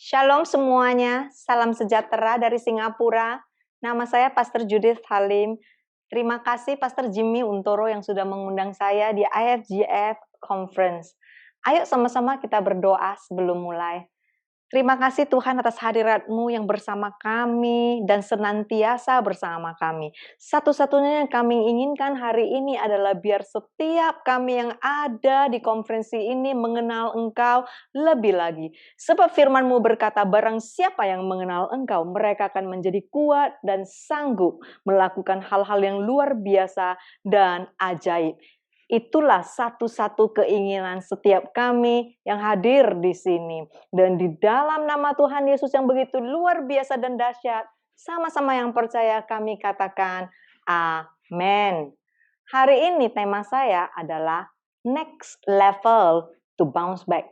Shalom semuanya, salam sejahtera dari Singapura. Nama saya Pastor Judith Halim. Terima kasih Pastor Jimmy Untoro yang sudah mengundang saya di IFGF Conference. Ayo sama-sama kita berdoa sebelum mulai. Terima kasih Tuhan atas hadirat-Mu yang bersama kami dan senantiasa bersama kami. Satu-satunya yang kami inginkan hari ini adalah biar setiap kami yang ada di konferensi ini mengenal Engkau lebih lagi. Sebab firman-Mu berkata, barang siapa yang mengenal Engkau, mereka akan menjadi kuat dan sanggup melakukan hal-hal yang luar biasa dan ajaib. Itulah satu-satu keinginan setiap kami yang hadir di sini. Dan di dalam nama Tuhan Yesus yang begitu luar biasa dan dahsyat, sama-sama yang percaya kami katakan, amin. Hari ini tema saya adalah next level to bounce back.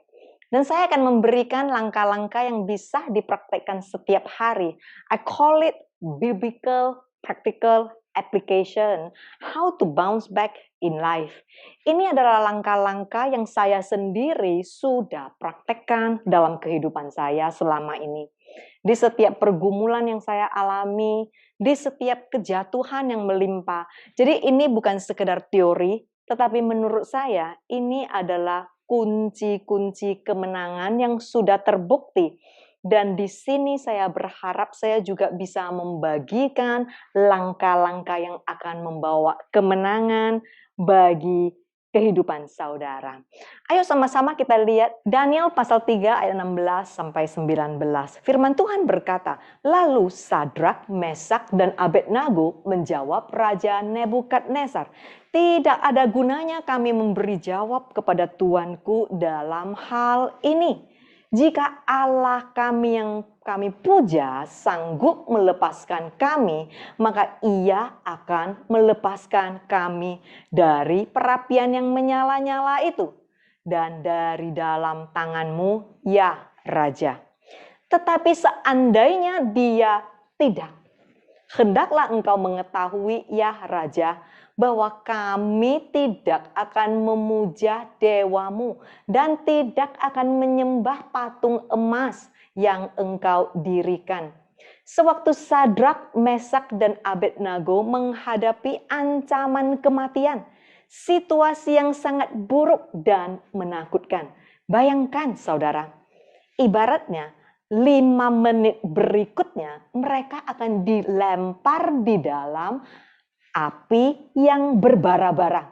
Dan saya akan memberikan langkah-langkah yang bisa dipraktekkan setiap hari. I call it biblical practical application, how to bounce back in life. Ini adalah langkah-langkah yang saya sendiri sudah praktekkan dalam kehidupan saya selama ini. Di setiap pergumulan yang saya alami, di setiap kejatuhan yang melimpah. Jadi ini bukan sekedar teori, tetapi menurut saya ini adalah kunci-kunci kemenangan yang sudah terbukti. Dan di sini saya berharap saya juga bisa membagikan langkah-langkah yang akan membawa kemenangan bagi kehidupan saudara. Ayo sama-sama kita lihat Daniel pasal 3 ayat 16 sampai 19. Firman Tuhan berkata, lalu Sadrak, Mesak, dan Abednego menjawab Raja Nebukadnezar, tidak ada gunanya kami memberi jawab kepada Tuanku dalam hal ini. Jika Allah kami yang kami puja sanggup melepaskan kami, maka Ia akan melepaskan kami dari perapian yang menyala-nyala itu dan dari dalam tangan-Mu, ya Raja. Tetapi seandainya Dia tidak, hendaklah engkau mengetahui, ya Raja, bahwa kami tidak akan memuja dewamu dan tidak akan menyembah patung emas yang engkau dirikan. Sewaktu Sadrak, Mesak, dan Abednego menghadapi ancaman kematian, situasi yang sangat buruk dan menakutkan. Bayangkan saudara, ibaratnya 5 menit berikutnya mereka akan dilempar di dalam api yang berbara-bara.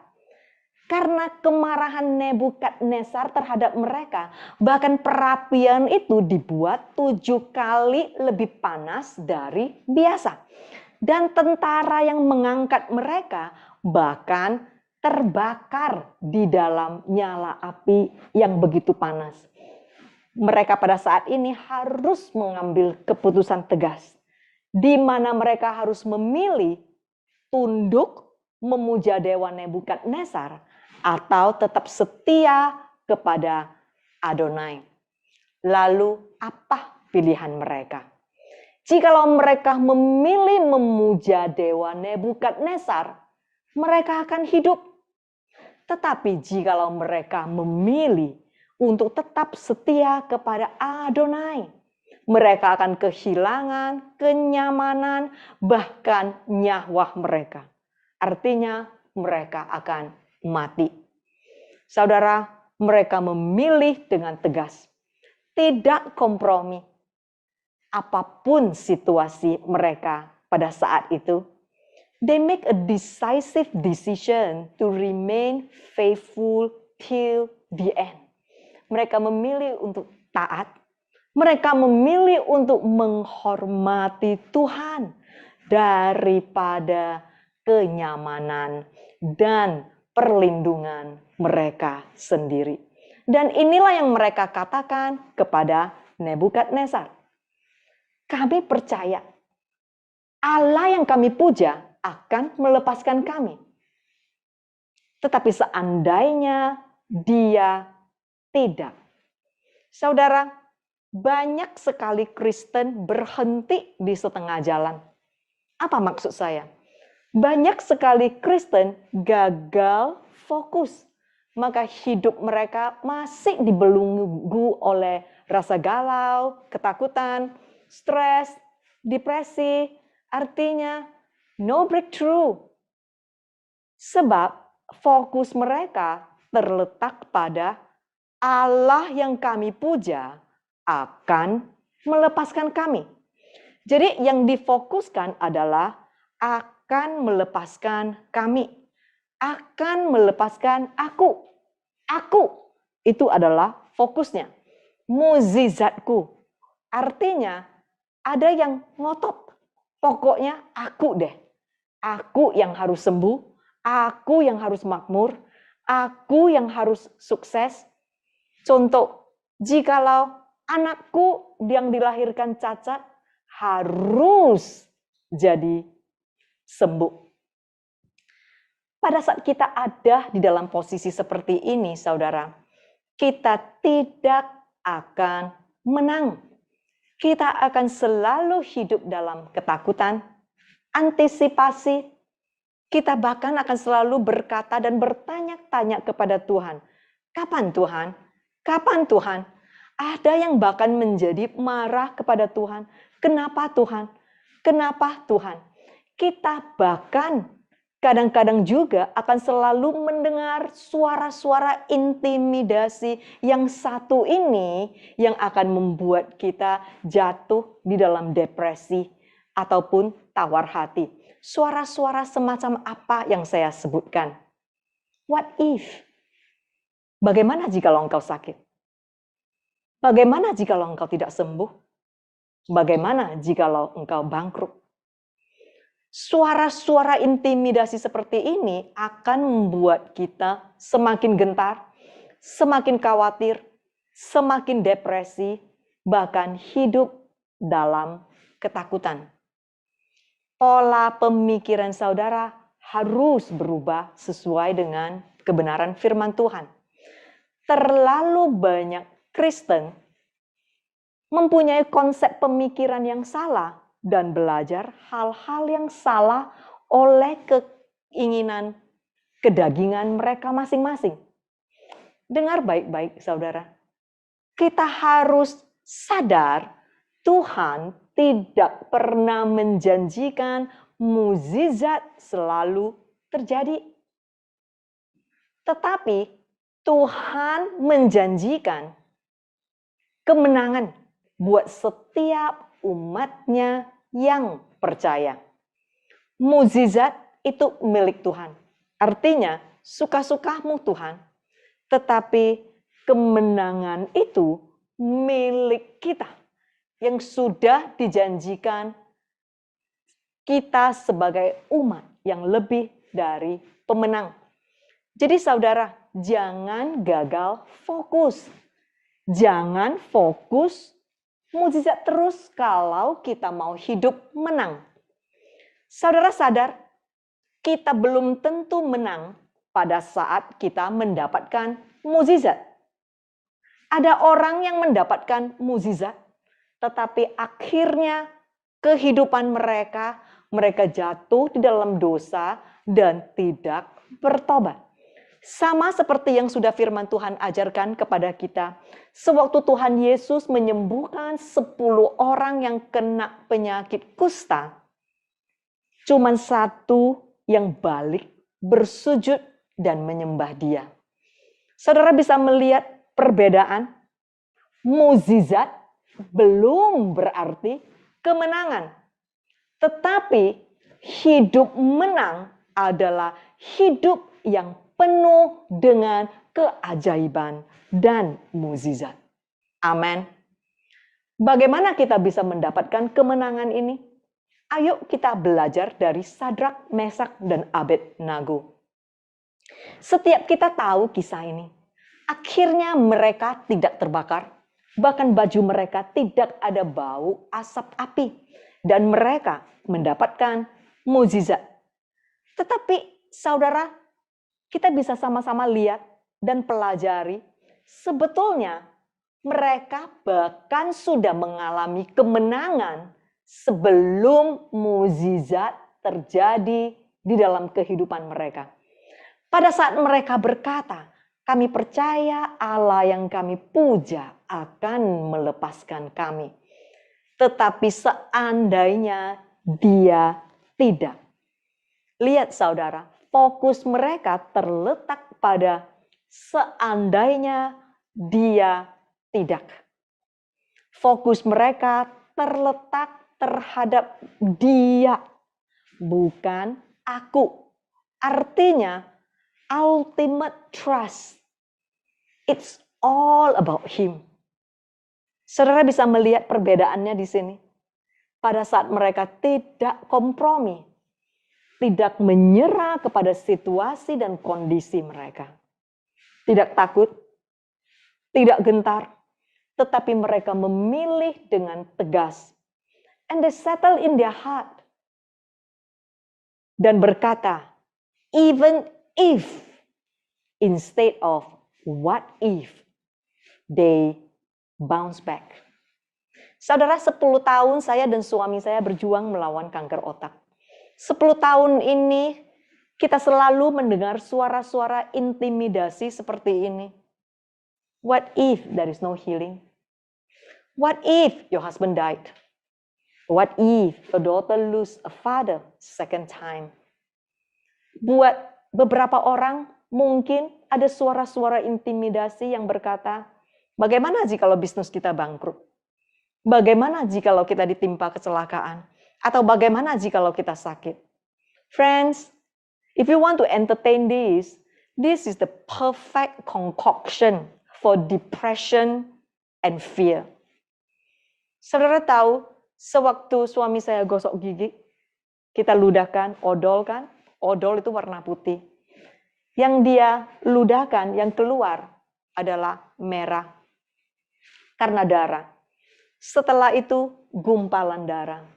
Karena kemarahan Nebukadnezar terhadap mereka, bahkan perapian itu dibuat 7 kali lebih panas dari biasa. Dan tentara yang mengangkat mereka bahkan terbakar di dalam nyala api yang begitu panas. Mereka pada saat ini harus mengambil keputusan tegas, di mana mereka harus memilih tunduk memuja dewa Nebukadnezar atau tetap setia kepada Adonai. Lalu apa pilihan mereka? Jikalau mereka memilih memuja dewa Nebukadnezar, mereka akan hidup. Tetapi jikalau mereka memilih untuk tetap setia kepada Adonai, mereka akan kehilangan kenyamanan, bahkan nyawa mereka. Artinya mereka akan mati. Saudara, mereka memilih dengan tegas. Tidak kompromi. Apapun situasi mereka pada saat itu, they make a decisive decision to remain faithful till the end. Mereka memilih untuk taat. Mereka memilih untuk menghormati Tuhan daripada kenyamanan dan perlindungan mereka sendiri. Dan inilah yang mereka katakan kepada Nebukadnezar. Kami percaya Allah yang kami puja akan melepaskan kami. Tetapi seandainya Dia tidak. Saudara, banyak sekali Kristen berhenti di setengah jalan. Apa maksud saya? Banyak sekali Kristen gagal fokus. Maka hidup mereka masih dibelenggu oleh rasa galau, ketakutan, stres, depresi. Artinya no breakthrough. Sebab fokus mereka terletak pada Allah yang kami puja akan melepaskan kami. Jadi yang difokuskan adalah akan melepaskan kami. Akan melepaskan aku. Aku. Itu adalah fokusnya. Mukjizatku. Artinya ada yang ngotot. Pokoknya aku deh. Aku yang harus sembuh. Aku yang harus makmur. Aku yang harus sukses. Contoh, jikalau anakku yang dilahirkan cacat harus jadi sembuh. Pada saat kita ada di dalam posisi seperti ini, saudara, kita tidak akan menang. Kita akan selalu hidup dalam ketakutan, antisipasi. Kita bahkan akan selalu berkata dan bertanya-tanya kepada Tuhan. Kapan Tuhan? Kapan Tuhan? Ada yang bahkan menjadi marah kepada Tuhan. Kenapa Tuhan? Kenapa Tuhan? Kita bahkan kadang-kadang juga akan selalu mendengar suara-suara intimidasi yang satu ini yang akan membuat kita jatuh di dalam depresi ataupun tawar hati. Suara-suara semacam apa yang saya sebutkan? What if? Bagaimana jika engkau sakit? Bagaimana jika engkau tidak sembuh? Bagaimana jika engkau bangkrut? Suara-suara intimidasi seperti ini akan membuat kita semakin gentar, semakin khawatir, semakin depresi, bahkan hidup dalam ketakutan. Pola pemikiran saudara harus berubah sesuai dengan kebenaran firman Tuhan. Terlalu banyak Kristen mempunyai konsep pemikiran yang salah dan belajar hal-hal yang salah oleh keinginan kedagingan mereka masing-masing. Dengar baik-baik, saudara. Kita harus sadar Tuhan tidak pernah menjanjikan mukjizat selalu terjadi. Tetapi Tuhan menjanjikan kemenangan buat setiap umatnya yang percaya. Mukjizat itu milik Tuhan. Artinya, suka-sukamu Tuhan. Tetapi kemenangan itu milik kita. Yang sudah dijanjikan kita sebagai umat yang lebih dari pemenang. Jadi saudara, jangan gagal fokus. Jangan fokus mukjizat terus kalau kita mau hidup menang. Saudara sadar, kita belum tentu menang pada saat kita mendapatkan mukjizat. Ada orang yang mendapatkan mukjizat, tetapi akhirnya kehidupan mereka jatuh di dalam dosa dan tidak bertobat. Sama seperti yang sudah firman Tuhan ajarkan kepada kita. Sewaktu Tuhan Yesus menyembuhkan 10 orang yang kena penyakit kusta, cuman satu yang balik, bersujud, dan menyembah Dia. Saudara bisa melihat perbedaan. Mukjizat belum berarti kemenangan. Tetapi hidup menang adalah hidup yang penuh dengan keajaiban dan mukjizat. Amin. Bagaimana kita bisa mendapatkan kemenangan ini? Ayo kita belajar dari Sadrak, Mesak, dan Abednego. Setiap kita tahu kisah ini. Akhirnya mereka tidak terbakar. Bahkan baju mereka tidak ada bau asap api. Dan mereka mendapatkan mukjizat. Tetapi saudara, kita bisa sama-sama lihat dan pelajari sebetulnya Mereka bahkan sudah mengalami kemenangan sebelum mukjizat terjadi di dalam kehidupan mereka. Pada saat mereka berkata, kami percaya Allah yang kami puja akan melepaskan kami. Tetapi seandainya dia tidak. Lihat saudara, fokus mereka terletak pada seandainya dia tidak. Fokus mereka terletak terhadap dia, bukan aku. Artinya, ultimate trust. It's all about him. Saudara bisa melihat perbedaannya di sini. Pada saat mereka tidak kompromi, tidak menyerah kepada situasi dan kondisi mereka. Tidak takut, tidak gentar, tetapi mereka memilih dengan tegas. And they settle in their heart. Dan berkata, even if, instead of what if, they bounce back. Saudara, 10 tahun saya dan suami saya berjuang melawan kanker otak. 10 tahun ini kita selalu mendengar suara-suara intimidasi seperti ini. What if there is no healing? What if your husband died? What if your daughter lose a father second time? Buat beberapa orang mungkin ada suara-suara intimidasi yang berkata, bagaimana jikalau bisnis kita bangkrut? Bagaimana jikalau kita ditimpa kecelakaan? Atau bagaimana jikalau kita sakit? Friends, if you want to entertain this is the perfect concoction for depression and fear. Saudara tahu, sewaktu suami saya gosok gigi, kita ludahkan odol kan? Odol itu warna putih. Yang dia ludahkan, yang keluar adalah merah. Karena darah. Setelah itu gumpalan darah.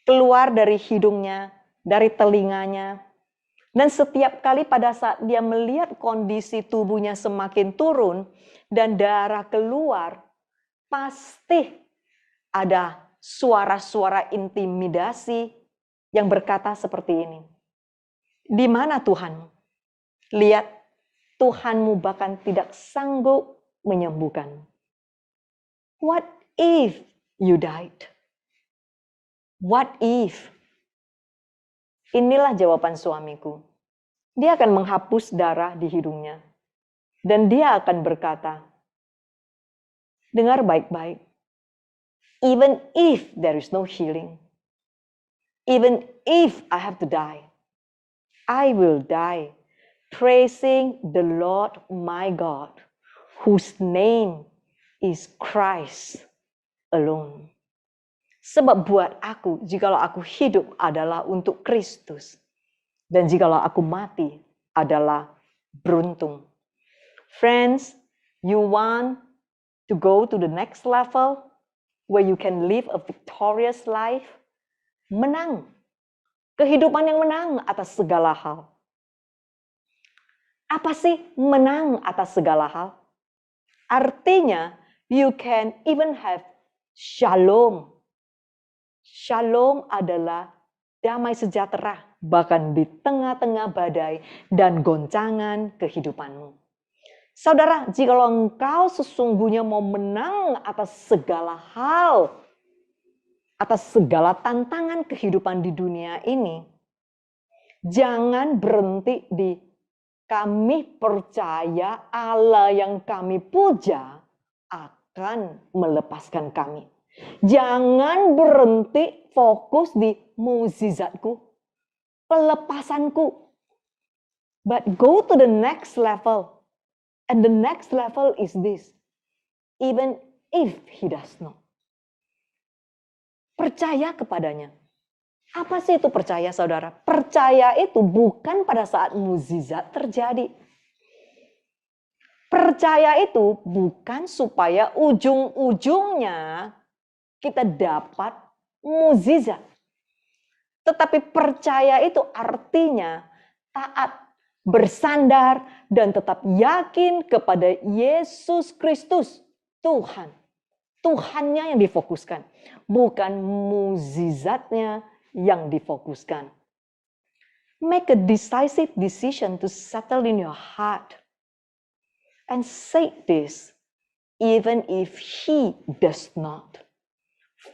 Keluar dari hidungnya, dari telinganya. Dan setiap kali pada saat dia melihat kondisi tubuhnya semakin turun dan darah keluar, pasti ada suara-suara intimidasi yang berkata seperti ini. Di mana Tuhanmu? Lihat, Tuhanmu bahkan tidak sanggup menyembuhkanmu. What if you died? What if? Inilah jawaban suamiku. Dia akan menghapus darah di hidungnya. Dan dia akan berkata, dengar baik-baik. Even if there is no healing, even if I have to die, I will die praising the Lord my God, whose name is Christ alone. Sebab buat aku, jikalau aku hidup adalah untuk Kristus. Dan jikalau aku mati adalah beruntung. Friends, you want to go to the next level where you can live a victorious life? Menang. Kehidupan yang menang atas segala hal. Apa sih menang atas segala hal? Artinya, you can even have shalom. Shalom adalah damai sejahtera, bahkan di tengah-tengah badai dan goncangan kehidupanmu. Saudara, jikalau engkau sesungguhnya mau menang atas segala hal, atas segala tantangan kehidupan di dunia ini, jangan berhenti di kami percaya Allah yang kami puja akan melepaskan kami. Jangan berhenti fokus di mukjizatku, pelepasanku. But go to the next level. And the next level is this. Even if he does not. Percaya kepadanya. Apa sih itu percaya, saudara? Percaya itu bukan pada saat mukjizat terjadi. Percaya itu bukan supaya ujung-ujungnya kita dapat mukjizat. Tetapi percaya itu artinya taat, bersandar, dan tetap yakin kepada Yesus Kristus Tuhan. Tuhannya yang difokuskan, bukan mukjizatnya yang difokuskan. Make a decisive decision to settle in your heart. And say this, even if he does not.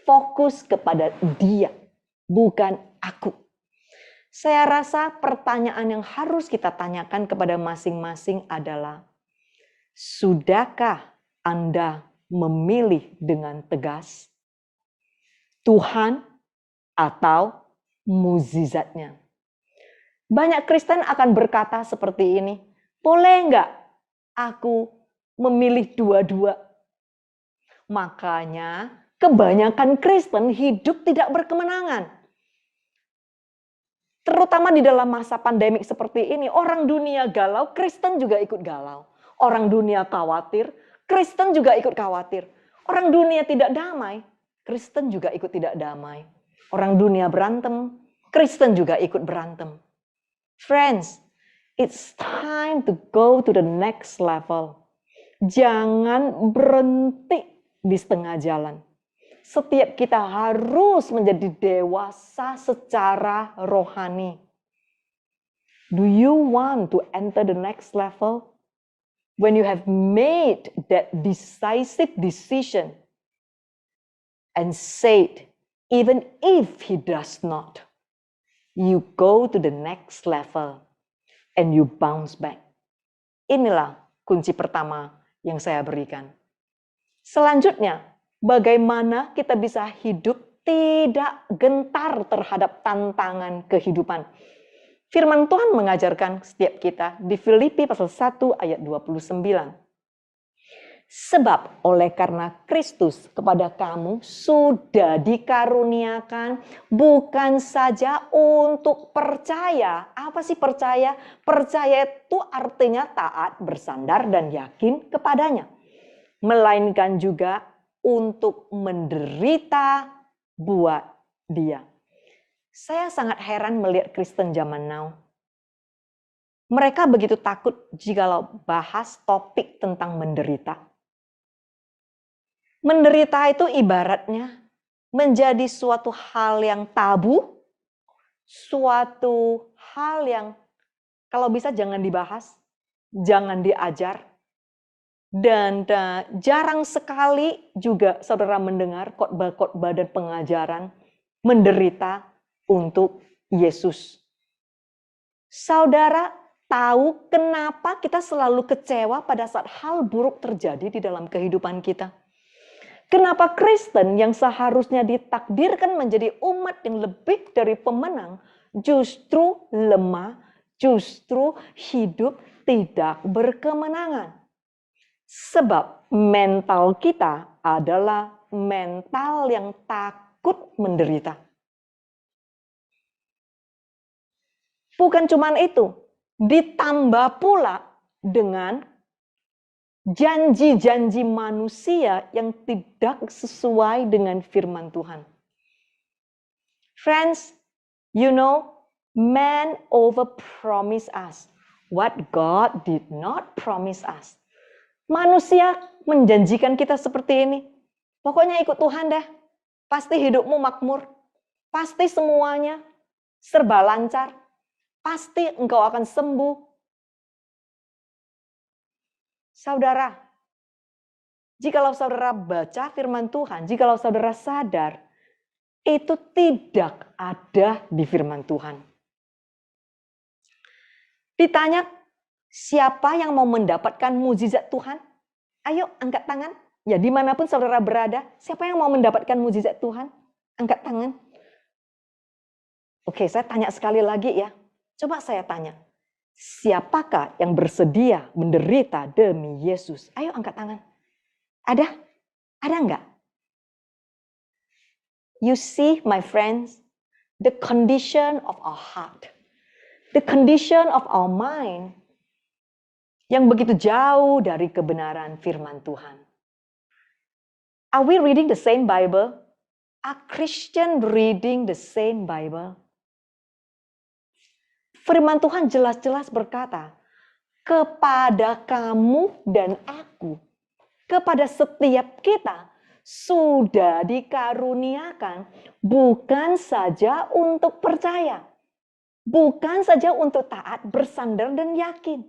Fokus kepada dia, bukan aku. Saya rasa pertanyaan yang harus kita tanyakan kepada masing-masing adalah, sudahkah Anda memilih dengan tegas Tuhan atau mukjizatnya? Banyak Kristen akan berkata seperti ini, boleh enggak aku memilih dua-dua? Makanya kebanyakan Kristen hidup tidak berkemenangan. Terutama di dalam masa pandemik seperti ini, orang dunia galau, Kristen juga ikut galau. Orang dunia khawatir, Kristen juga ikut khawatir. Orang dunia tidak damai, Kristen juga ikut tidak damai. Orang dunia berantem, Kristen juga ikut berantem. Friends, it's time to go to the next level. Jangan berhenti di setengah jalan. Setiap kita harus menjadi dewasa secara rohani. Do you want to enter the next level? When you have made that decisive decision and said, even if he does not, you go to the next level and you bounce back. Inilah kunci pertama yang saya berikan. Selanjutnya, bagaimana kita bisa hidup tidak gentar terhadap tantangan kehidupan. Firman Tuhan mengajarkan setiap kita di Filipi pasal 1 ayat 29. Sebab oleh karena Kristus kepada kamu sudah dikaruniakan bukan saja untuk percaya. Apa sih percaya? Percaya itu artinya taat, bersandar dan yakin kepadanya. Melainkan juga untuk menderita buat dia. Saya sangat heran melihat Kristen zaman now. Mereka begitu takut jikalau bahas topik tentang menderita. Menderita itu ibaratnya menjadi suatu hal yang tabu, suatu hal yang kalau bisa jangan dibahas, jangan diajar, dan jarang sekali juga saudara mendengar khotbah-khotbah dan pengajaran menderita untuk Yesus. Saudara tahu kenapa kita selalu kecewa pada saat hal buruk terjadi di dalam kehidupan kita? Kenapa Kristen yang seharusnya ditakdirkan menjadi umat yang lebih dari pemenang justru lemah, justru hidup tidak berkemenangan? Sebab mental kita adalah mental yang takut menderita. Bukan cuma itu, ditambah pula dengan janji-janji manusia yang tidak sesuai dengan firman Tuhan. Friends, you know, man overpromise us what God did not promise us. Manusia menjanjikan kita seperti ini. Pokoknya ikut Tuhan deh. Pasti hidupmu makmur. Pasti semuanya serba lancar. Pasti engkau akan sembuh. Saudara, jikalau saudara baca firman Tuhan, jikalau saudara sadar, itu tidak ada di firman Tuhan. Ditanya, siapa yang mau mendapatkan mukjizat Tuhan? Ayo angkat tangan. Ya dimanapun saudara berada, siapa yang mau mendapatkan mukjizat Tuhan? Angkat tangan. Oke, saya tanya sekali lagi ya. Coba saya tanya. Siapakah yang bersedia menderita demi Yesus? Ayo angkat tangan. Ada? Ada enggak? You see my friends, the condition of our heart, the condition of our mind, yang begitu jauh dari kebenaran firman Tuhan. Are we reading the same Bible? Are Christians reading the same Bible? Firman Tuhan jelas-jelas berkata, kepada kamu dan aku, kepada setiap kita sudah dikaruniakan bukan saja untuk percaya, bukan saja untuk taat, bersandar dan yakin,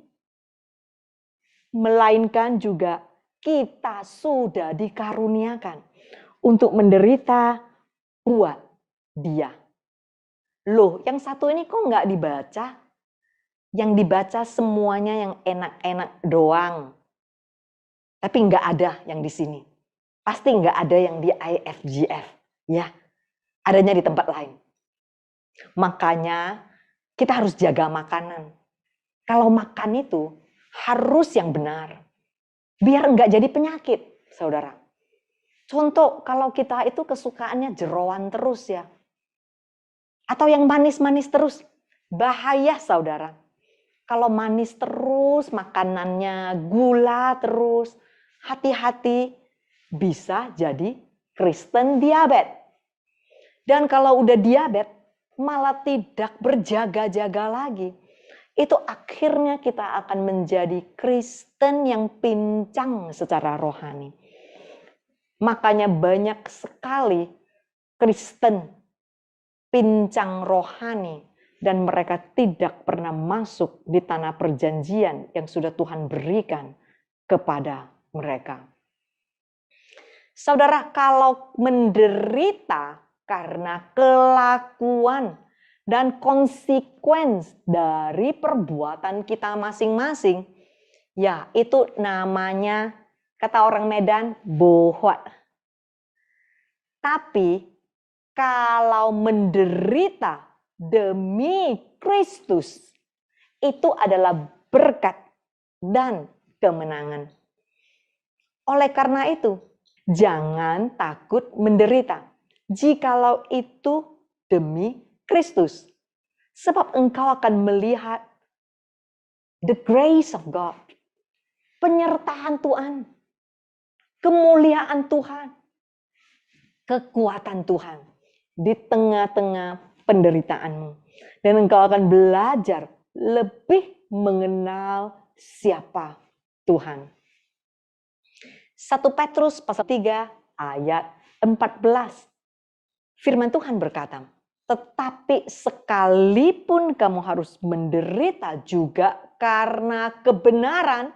melainkan juga kita sudah dikaruniakan untuk menderita buat Dia. Loh, yang satu ini kok nggak dibaca? Yang dibaca semuanya yang enak-enak doang. Tapi nggak ada yang di sini. Pasti nggak ada yang di IFGF. Ya, adanya di tempat lain. Makanya kita harus jaga makanan. Kalau makan itu harus yang benar. Biar nggak jadi penyakit, saudara. Contoh, kalau kita itu kesukaannya jeroan terus ya. Atau yang manis-manis terus. Bahaya, saudara. Kalau manis terus, makanannya gula terus, hati-hati bisa jadi Kristen diabetes. Dan kalau udah diabetes, malah tidak berjaga-jaga lagi. Itu akhirnya kita akan menjadi Kristen yang pincang secara rohani. Makanya banyak sekali Kristen pincang rohani dan mereka tidak pernah masuk di tanah perjanjian yang sudah Tuhan berikan kepada mereka. Saudara, kalau menderita karena kelakuan dan konsekuensi dari perbuatan kita masing-masing, ya itu namanya, kata orang Medan, bohot. Tapi kalau menderita demi Kristus, itu adalah berkat dan kemenangan. Oleh karena itu, jangan takut menderita jikalau itu demi Kristus. Sebab engkau akan melihat the grace of God, penyertaan Tuhan, kemuliaan Tuhan, kekuatan Tuhan di tengah-tengah penderitaanmu. Dan engkau akan belajar lebih mengenal siapa Tuhan. 1 Petrus pasal 3 ayat 14. Firman Tuhan berkata, tetapi sekalipun kamu harus menderita juga karena kebenaran,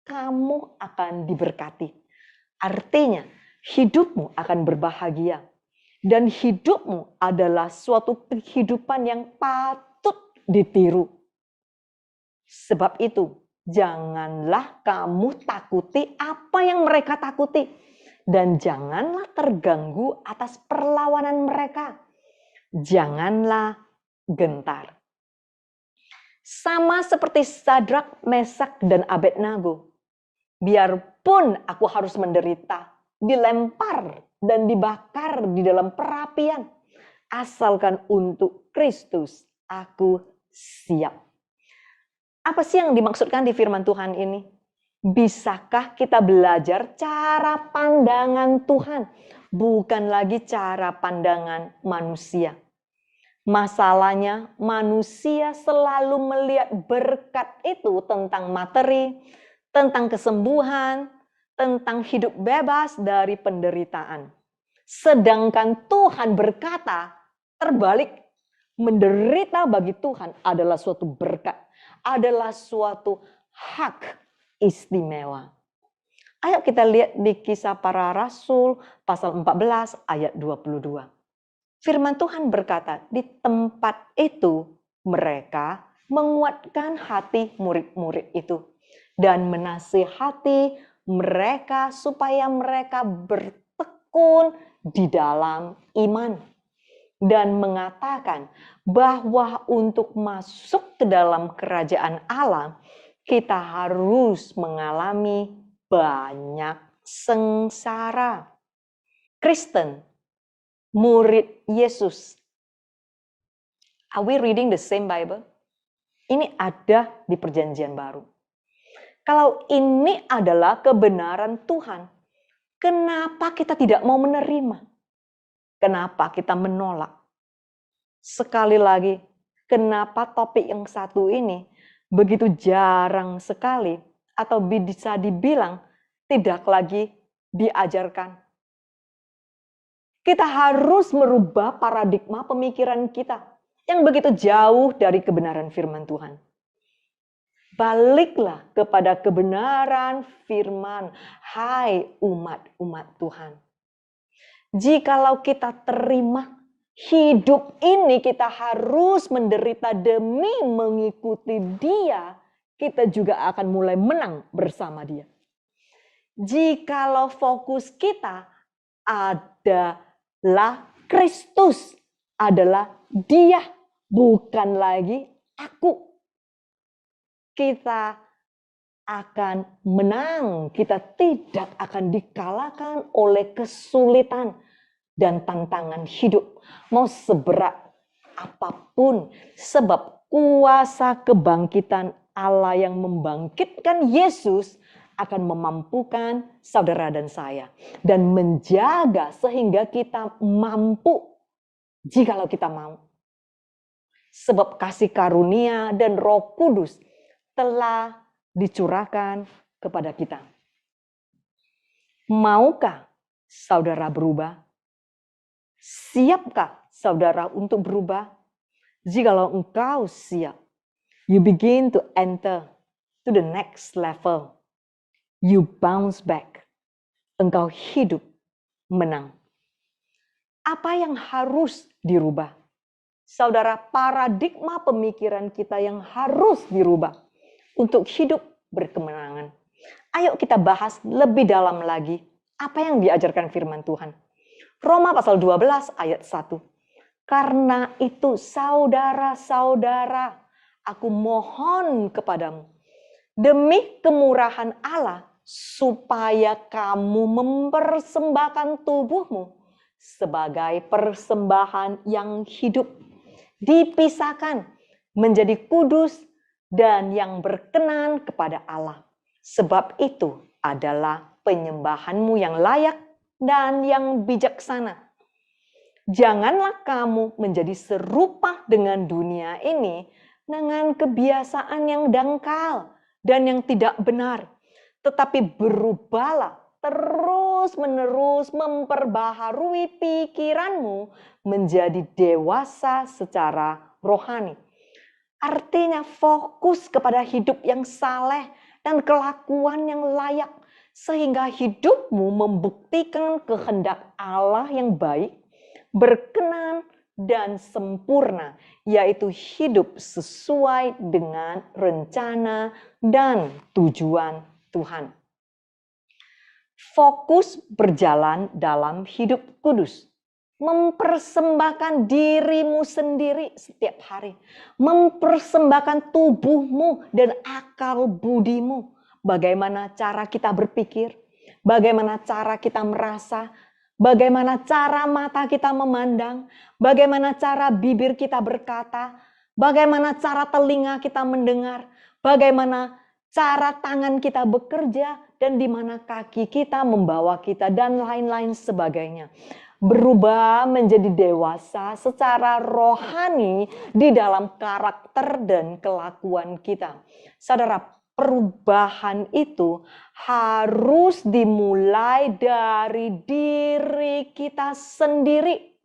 kamu akan diberkati. Artinya, hidupmu akan berbahagia. Dan hidupmu adalah suatu kehidupan yang patut ditiru. Sebab itu, janganlah kamu takuti apa yang mereka takuti. Dan janganlah terganggu atas perlawanan mereka. Janganlah gentar. Sama seperti Sadrak, Mesak, dan Abednego. Biarpun aku harus menderita, dilempar dan dibakar di dalam perapian, asalkan untuk Kristus aku siap. Apa sih yang dimaksudkan di firman Tuhan ini? Bisakah kita belajar cara pandangan Tuhan, bukan lagi cara pandangan manusia? Masalahnya manusia selalu melihat berkat itu tentang materi, tentang kesembuhan, tentang hidup bebas dari penderitaan. Sedangkan Tuhan berkata terbalik, menderita bagi Tuhan adalah suatu berkat, adalah suatu hak istimewa. Ayo kita lihat di Kisah Para Rasul pasal 14 ayat 22. Firman Tuhan berkata, di tempat itu mereka menguatkan hati murid-murid itu dan menasihati mereka supaya mereka bertekun di dalam iman dan mengatakan bahwa untuk masuk ke dalam kerajaan Allah kita harus mengalami banyak sengsara. Kristen, murid Yesus. Are we reading the same Bible? Ini ada di Perjanjian Baru. Kalau ini adalah kebenaran Tuhan, kenapa kita tidak mau menerima? Kenapa kita menolak? Sekali lagi, kenapa topik yang satu ini begitu jarang sekali atau bisa dibilang tidak lagi diajarkan. Kita harus merubah paradigma pemikiran kita yang begitu jauh dari kebenaran firman Tuhan. Baliklah kepada kebenaran firman, hai umat-umat Tuhan. Jikalau kita terima hidup ini, kita harus menderita demi mengikuti Dia, kita juga akan mulai menang bersama Dia. Jikalau fokus kita adalah Kristus, adalah Dia, bukan lagi aku, kita akan menang. Kita tidak akan dikalahkan oleh kesulitan dan tantangan hidup. Mau seberat apapun, sebab kuasa kebangkitan Allah yang membangkitkan Yesus akan memampukan saudara dan saya. Dan menjaga sehingga kita mampu jikalau kita mau. Sebab kasih karunia dan Roh Kudus telah dicurahkan kepada kita. Maukah saudara berubah? Siapkah saudara untuk berubah? Jikalau engkau siap, you begin to enter to the next level. You bounce back. Engkau hidup menang. Apa yang harus dirubah? Saudara, paradigma pemikiran kita yang harus dirubah untuk hidup berkemenangan. Ayo kita bahas lebih dalam lagi apa yang diajarkan firman Tuhan. Roma pasal 12 ayat 1. Karena itu saudara-saudara, aku mohon kepadamu, demi kemurahan Allah, supaya kamu mempersembahkan tubuhmu sebagai persembahan yang hidup, dipisahkan menjadi kudus dan yang berkenan kepada Allah. Sebab itu adalah penyembahanmu yang layak dan yang bijaksana. Janganlah kamu menjadi serupa dengan dunia ini, dengan kebiasaan yang dangkal dan yang tidak benar. Tetapi berubahlah terus-menerus memperbaharui pikiranmu menjadi dewasa secara rohani. Artinya fokus kepada hidup yang saleh dan kelakuan yang layak. Sehingga hidupmu membuktikan kehendak Allah yang baik, berkenan dan sempurna, yaitu hidup sesuai dengan rencana dan tujuan Tuhan. Fokus berjalan dalam hidup kudus. Mempersembahkan dirimu sendiri setiap hari. Mempersembahkan tubuhmu dan akal budimu. Bagaimana cara kita berpikir, bagaimana cara kita merasa, bagaimana cara mata kita memandang, bagaimana cara bibir kita berkata, bagaimana cara telinga kita mendengar, bagaimana cara tangan kita bekerja, dan di mana kaki kita membawa kita, dan lain-lain sebagainya. Berubah menjadi dewasa secara rohani di dalam karakter dan kelakuan kita. Saudara, perubahan itu harus dimulai dari diri kita sendiri.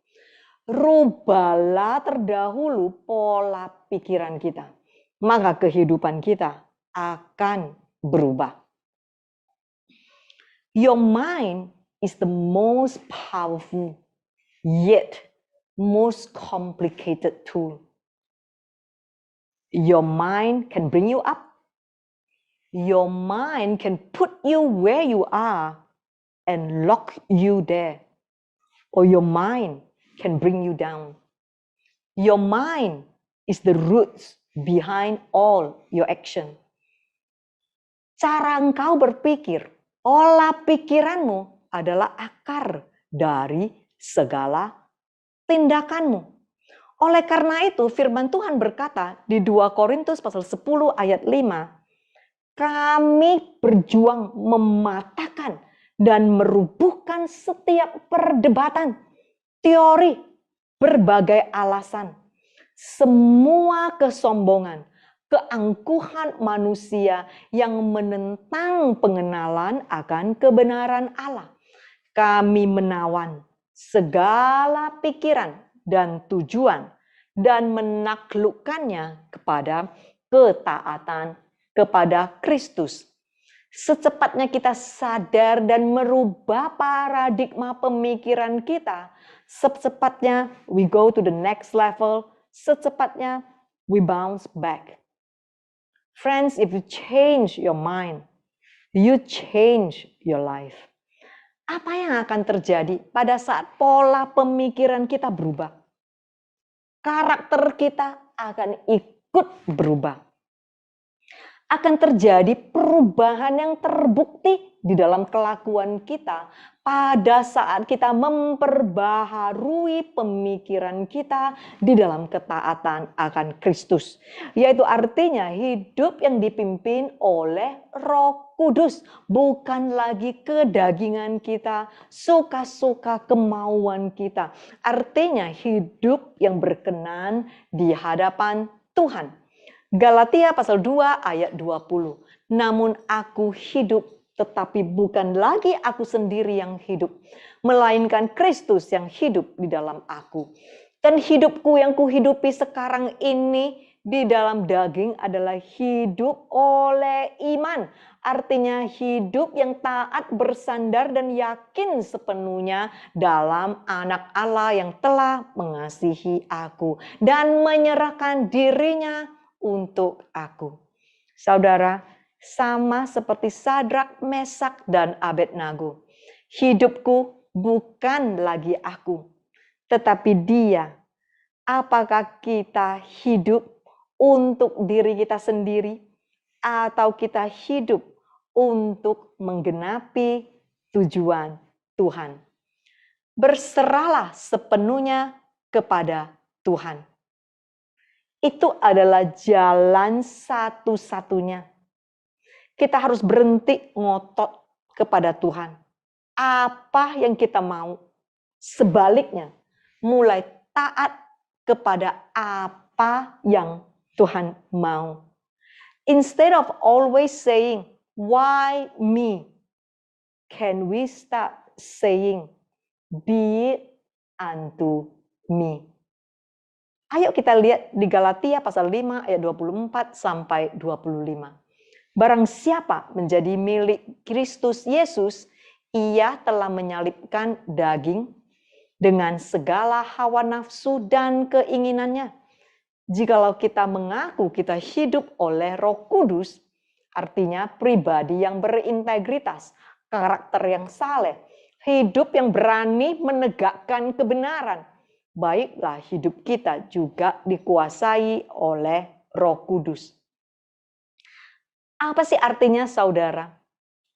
Rubahlah terdahulu pola pikiran kita, maka kehidupan kita akan berubah. Your mind is the most powerful yet most complicated tool. Your mind can bring you up. Your mind can put you where you are and lock you there. Or your mind can bring you down. Your mind is the roots behind all your action. Cara engkau berpikir, pola pikiranmu adalah akar dari segala tindakanmu. Oleh karena itu firman Tuhan berkata di 2 Korintus pasal 10 ayat 5, kami berjuang mematahkan dan merubuhkan setiap perdebatan, teori, berbagai alasan, semua kesombongan, keangkuhan manusia yang menentang pengenalan akan kebenaran Allah. Kami menawan segala pikiran dan tujuan dan menaklukkannya kepada ketaatan kepada Kristus. Secepatnya kita sadar dan merubah paradigma pemikiran kita, secepatnya we go to the next level, secepatnya we bounce back. Friends, if you change your mind, you change your life. Apa yang akan terjadi pada saat pola pemikiran kita berubah? Karakter kita akan ikut berubah. Akan terjadi perubahan yang terbukti di dalam kelakuan kita pada saat kita memperbaharui pemikiran kita di dalam ketaatan akan Kristus. Yaitu artinya hidup yang dipimpin oleh Roh Kudus, bukan lagi kedagingan kita, suka-suka kemauan kita. Artinya hidup yang berkenan di hadapan Tuhan. Galatia pasal 2 ayat 20. Namun aku hidup, tetapi bukan lagi aku sendiri yang hidup, melainkan Kristus yang hidup di dalam aku. Dan hidupku yang kuhidupi sekarang ini di dalam daging adalah hidup oleh iman. Artinya hidup yang taat, bersandar dan yakin sepenuhnya dalam Anak Allah yang telah mengasihi aku dan menyerahkan dirinya untuk aku. Saudara, sama seperti Sadrak, Mesak, dan Abednego, hidupku bukan lagi aku, tetapi Dia. Apakah kita hidup untuk diri kita sendiri, atau kita hidup untuk menggenapi tujuan Tuhan? Berserahlah sepenuhnya kepada Tuhan. Itu adalah jalan satu-satunya. Kita harus berhenti ngotot kepada Tuhan. Apa yang kita mau, sebaliknya mulai taat kepada apa yang Tuhan mau. Instead of always saying, why me? Can we start saying, be it unto me? Ayo kita lihat di Galatia pasal 5 ayat 24 sampai 25. Barang siapa menjadi milik Kristus Yesus, ia telah menyalibkan daging dengan segala hawa nafsu dan keinginannya. Jikalau kita mengaku kita hidup oleh Roh Kudus, artinya pribadi yang berintegritas, karakter yang saleh, hidup yang berani menegakkan kebenaran, baiklah hidup kita juga dikuasai oleh Roh Kudus. Apa sih artinya, saudara?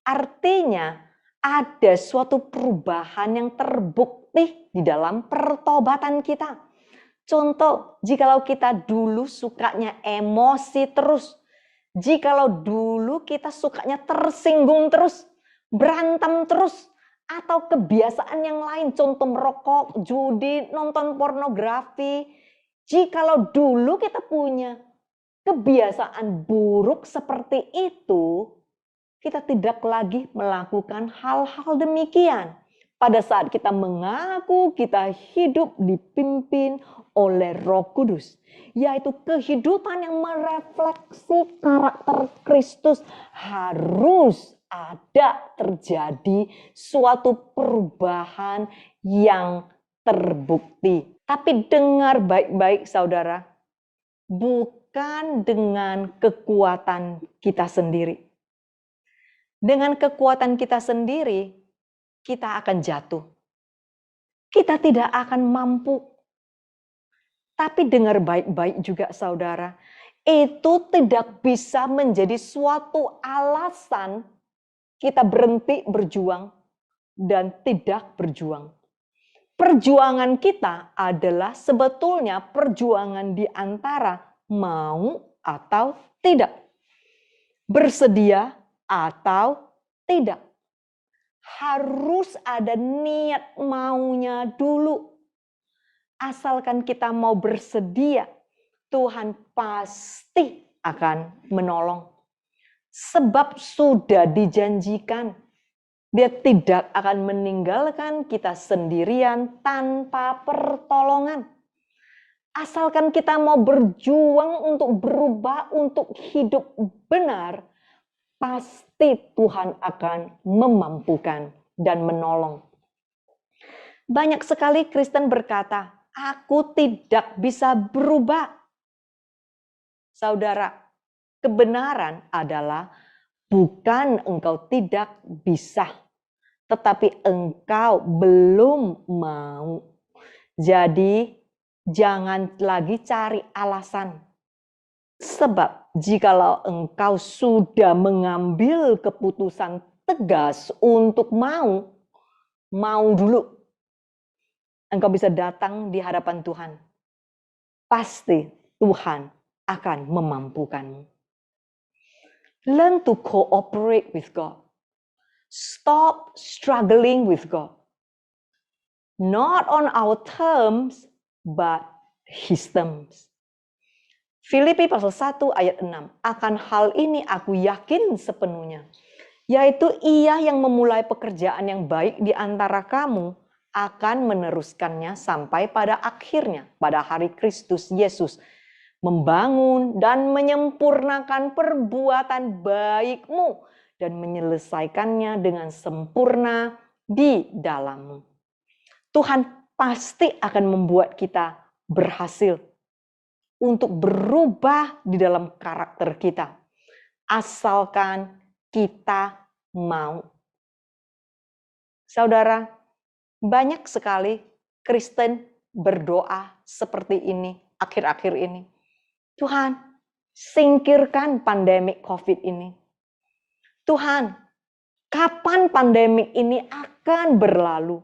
Artinya ada suatu perubahan yang terbukti di dalam pertobatan kita. Contoh, jikalau kita dulu sukanya emosi terus, jikalau dulu kita sukanya tersinggung terus, berantem terus, atau kebiasaan yang lain, contoh merokok, judi, nonton pornografi. Jikalau dulu kita punya kebiasaan buruk seperti itu, kita tidak lagi melakukan hal-hal demikian. Pada saat kita mengaku kita hidup dipimpin oleh Roh Kudus, yaitu kehidupan yang merefleksi karakter Kristus, harus ada terjadi suatu perubahan yang terbukti. Tapi dengar baik-baik, saudara, bukan dengan kekuatan kita sendiri. Dengan kekuatan kita sendiri, kita akan jatuh. Kita tidak akan mampu. Tapi dengar baik-baik juga, saudara, itu tidak bisa menjadi suatu alasan kita berhenti berjuang dan tidak berjuang. Perjuangan kita adalah sebetulnya perjuangan di antara mau atau tidak, bersedia atau tidak. Harus ada niat maunya dulu. Asalkan kita mau bersedia, Tuhan pasti akan menolong. Sebab sudah dijanjikan, Dia tidak akan meninggalkan kita sendirian tanpa pertolongan. Asalkan kita mau berjuang untuk berubah, untuk hidup benar, pasti Tuhan akan memampukan dan menolong. Banyak sekali Kristen berkata, aku tidak bisa berubah. Saudara, kebenaran adalah bukan engkau tidak bisa, tetapi engkau belum mau. Jadi jangan lagi cari alasan. Sebab jikalau engkau sudah mengambil keputusan tegas untuk mau dulu. Engkau bisa datang di hadapan Tuhan. Pasti Tuhan akan memampukanmu. Learn to cooperate with God. Stop struggling with God. Not on our terms, but His terms. Filipi pasal 1 ayat 6. Akan hal ini aku yakin sepenuhnya, yaitu Ia yang memulai pekerjaan yang baik di antara kamu akan meneruskannya sampai pada akhirnya, pada hari Kristus Yesus, membangun dan menyempurnakan perbuatan baikmu dan menyelesaikannya dengan sempurna di dalammu. Tuhan pasti akan membuat kita berhasil untuk berubah di dalam karakter kita, asalkan kita mau. Saudara, banyak sekali Kristen berdoa seperti ini akhir-akhir ini. Tuhan, singkirkan pandemik COVID ini. Tuhan, kapan pandemik ini akan berlalu?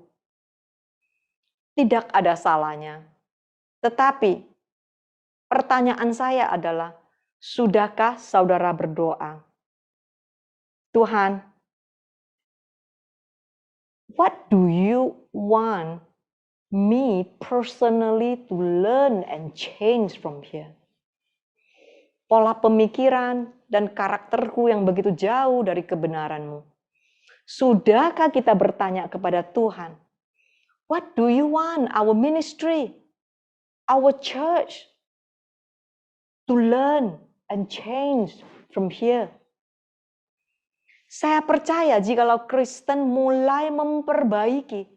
Tidak ada salahnya. Tetapi pertanyaan saya adalah, sudahkah saudara berdoa? Tuhan, what do you want me personally to learn and change from here? Pola pemikiran dan karakterku yang begitu jauh dari kebenaran-Mu. Sudahkah kita bertanya kepada Tuhan, what do you want our ministry, our church to learn and change from here? Saya percaya jikalau Kristen mulai memperbaiki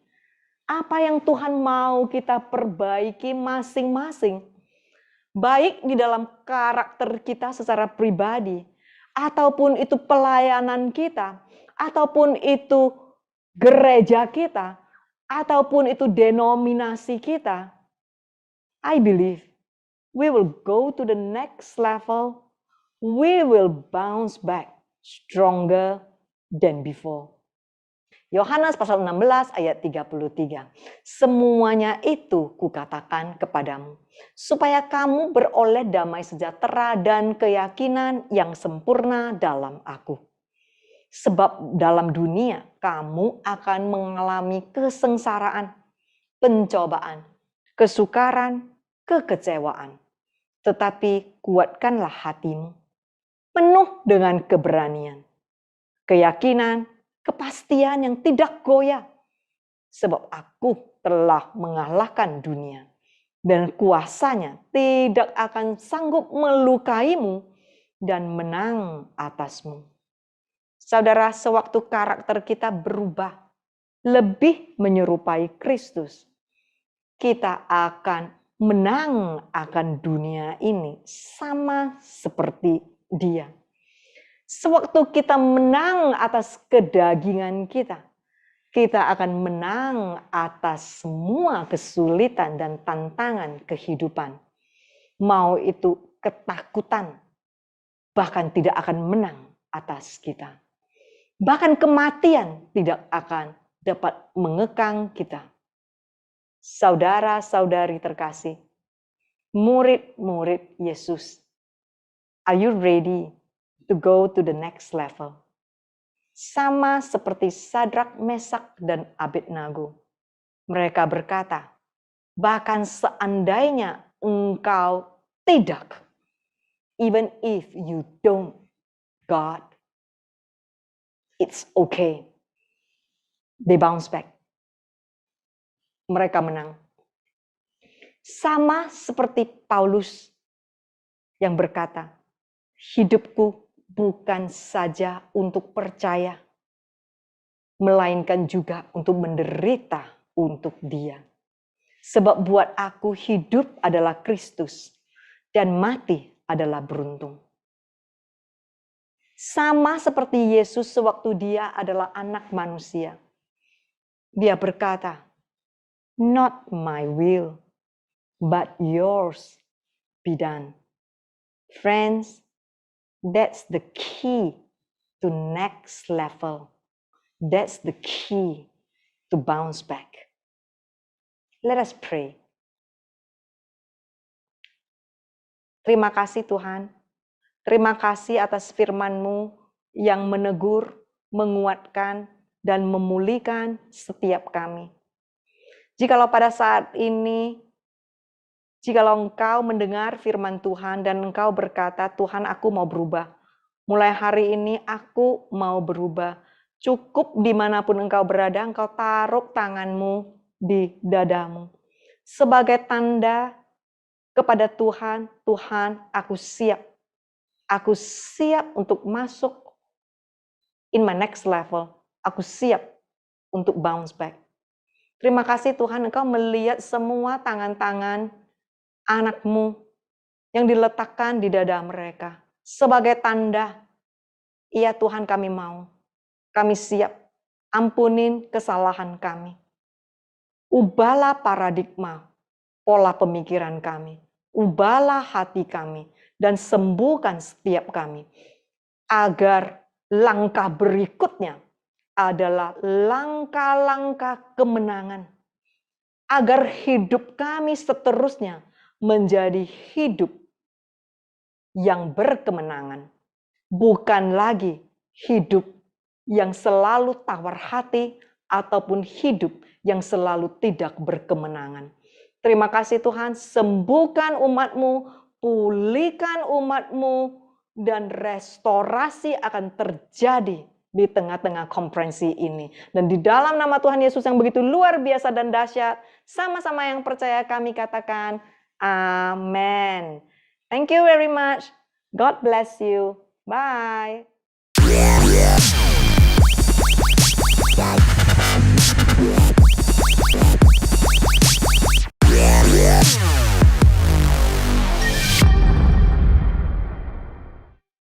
apa yang Tuhan mau kita perbaiki masing-masing, baik di dalam karakter kita secara pribadi, ataupun itu pelayanan kita, ataupun itu gereja kita, ataupun itu denominasi kita, I believe we will go to the next level. We will bounce back stronger than before. Yohanes pasal 16 ayat 33. Semuanya itu kukatakan kepadamu, supaya kamu beroleh damai sejahtera dan keyakinan yang sempurna dalam aku. Sebab dalam dunia kamu akan mengalami kesengsaraan, pencobaan, kesukaran, kekecewaan. Tetapi kuatkanlah hatimu, penuh dengan keberanian, keyakinan, kepastian yang tidak goyah. Sebab aku telah mengalahkan dunia, dan kuasanya tidak akan sanggup melukaimu dan menang atasmu. Saudara, sewaktu karakter kita berubah, lebih menyerupai Kristus, kita akan menang akan dunia ini sama seperti Dia. Sewaktu kita menang atas kedagingan kita, kita akan menang atas semua kesulitan dan tantangan kehidupan. Mau itu ketakutan, bahkan tidak akan menang atas kita. Bahkan kematian tidak akan dapat mengekang kita. Saudara-saudari terkasih, murid-murid Yesus, are you ready to go to the next level? Sama seperti Sadrak, Mesak, dan Abednego. Mereka berkata, bahkan seandainya engkau tidak, Even if you don't, God, it's okay. They bounce back. Mereka menang. Sama seperti Paulus yang berkata, hidupku bukan saja untuk percaya, melainkan juga untuk menderita untuk Dia. Sebab buat aku hidup adalah Kristus dan mati adalah beruntung. Sama seperti Yesus sewaktu Dia adalah anak manusia. Dia berkata, not my will, but yours be done. Friends, that's the key to next level. That's the key to bounce back. Let us pray. Terima kasih Tuhan. Terima kasih atas firman-Mu yang menegur, menguatkan, dan memulihkan setiap kami. Jikalau pada saat ini, jikalau Engkau mendengar firman Tuhan dan Engkau berkata, Tuhan aku mau berubah. Mulai hari ini aku mau berubah. Cukup dimanapun Engkau berada, Engkau taruh tangan-Mu di dadamu. Sebagai tanda kepada Tuhan, Tuhan aku siap. Aku siap untuk masuk in my next level. Aku siap untuk bounce back. Terima kasih Tuhan, Engkau melihat semua tangan-tangan anak-Mu yang diletakkan di dada mereka. Sebagai tanda, iya Tuhan kami mau. Kami siap. Ampunin kesalahan kami. Ubahlah paradigma, pola pemikiran kami. Ubahlah hati kami. Dan sembuhkan setiap kami. Agar langkah berikutnya adalah langkah-langkah kemenangan. Agar hidup kami seterusnya menjadi hidup yang berkemenangan. Bukan lagi hidup yang selalu tawar hati ataupun hidup yang selalu tidak berkemenangan. Terima kasih Tuhan, sembuhkan umat-Mu, pulihkan umat-Mu, dan restorasi akan terjadi di tengah-tengah konferensi ini. Dan di dalam nama Tuhan Yesus yang begitu luar biasa dan dahsyat, sama-sama yang percaya kami katakan, amen. Thank you very much. God bless you. Bye.